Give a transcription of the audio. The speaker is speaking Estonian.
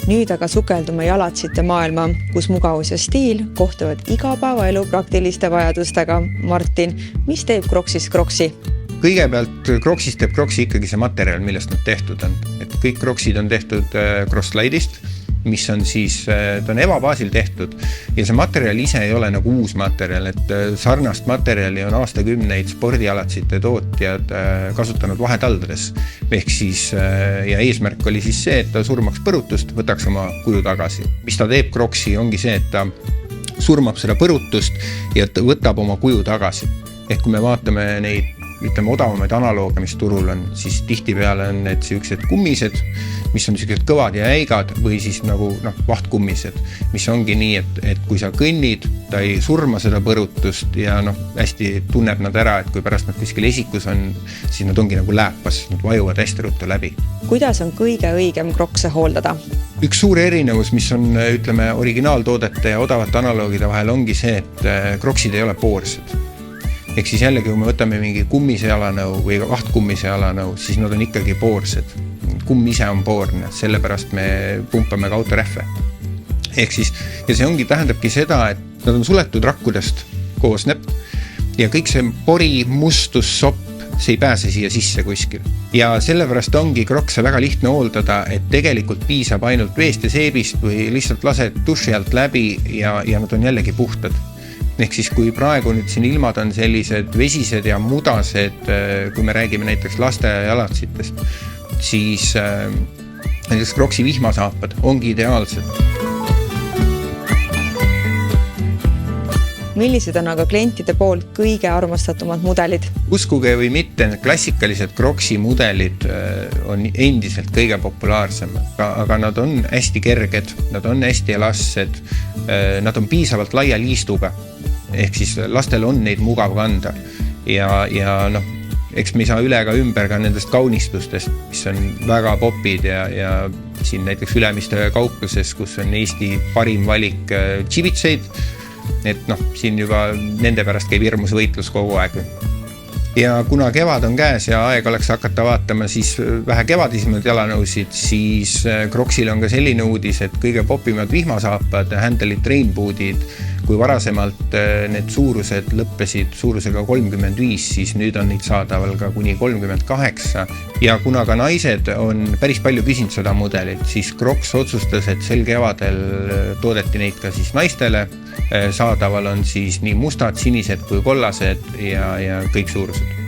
Nüüd aga sukeldume jalatsite maailma, kus mugavus ja stiil kohtuvad igapäevaelu praktiliste vajadustega. Martin, mis teeb Crocsist Crocsi? Kõigepealt Crocsist teeb Crocsi ikkagi see materjal, millest nad tehtud on. Et kõik Crocsid on tehtud Crosslide'ist, mis on siis, ta on evabaasil tehtud ja see materjal ise ei ole nagu uus materjal, et sarnast materjali on aastakümneid spordialatsite tootjad kasutanud vahetaldades. Ehk siis, ja eesmärk oli siis see, et ta surmaks põrutust, võtaks oma kuju tagasi. Mis ta teeb Crocsi ongi see, et ta surmab seda põrutust ja võtab oma kuju tagasi. Ehk kui me vaatame neid odavamaid analooge, mis turul on, siis tihtipeale on need siuksed kummised, mis on siuksed kõvad ja äigad või siis nagu vahtkummised, mis ongi nii, et kui sa kõnnid, ta ei surma seda põrutust ja hästi tunneb nad ära, et kui pärast nad kuskil esikus on, siis nad ongi nagu lääpas, nad vajuvad hästi ruttu läbi. Kuidas on kõige õigem Crocse hooldada? Üks suur erinevus, mis on, ütleme, originaaltoodete ja odavate analoogide vahel ongi see, et Crocsid ei ole poorsed. Ehk siis jällegi, kui me võtame mingi kummise jalanõu või vahtkummise jalanõu, siis nad on ikkagi poorsed. Kumm ise on poorne, sellepärast me pumpame ka autorähve. Ehk siis, ja see ongi, tähendabki seda, et nad on suletud rakkudest koosneb ja kõik see pori, mustus, sopp, see ei pääse siia sisse kuskil. Ja sellepärast ongi Crocse väga lihtne hooldada, et tegelikult piisab ainult veest ja seebist või lihtsalt lased duši alt läbi ja nad on jällegi puhtad. Ehk siis kui praegu nüüd siin ilmad on sellised vesised ja mudased, kui me räägime näiteks laste jalatsitest, siis näiteks Crocsi vihmasaapad ongi ideaalsed. Millised on aga klientide poolt kõige armastatumad mudelid? Uskuge või mitte, klassikalised Crocsi mudelid on endiselt kõige populaarsemad, aga nad on hästi kerged, nad on hästi elastsed, nad on piisavalt laia liistuga. Ehk siis lastel on neid mugav kanda ja eks me ei saa üle ka ümber ka nendest kaunistustest, mis on väga popid ja siin näiteks Ülemiste kaupluses, kus on Eesti parim valik tšibitseid, et siin juba nende pärast käib hirmus võitlus kogu aeg. Ja kuna kevad on käes ja aeg oleks hakata vaatama siis vähe kevadisemaid jalanõusid, siis Crocsil on ka selline uudis, et kõige popimad vihmasaapad, Handleid Rainbootid, kui varasemalt need suurused lõppesid suurusega 35, siis nüüd on neid saadaval ka kuni 38. Ja kuna ka naised on päris palju küsinud seda mudelit, siis Crocs otsustas, et sel kevadel toodeti neid ka siis naistele. Saadaval on siis nii mustad, sinised kui kollased ja kõik suurused.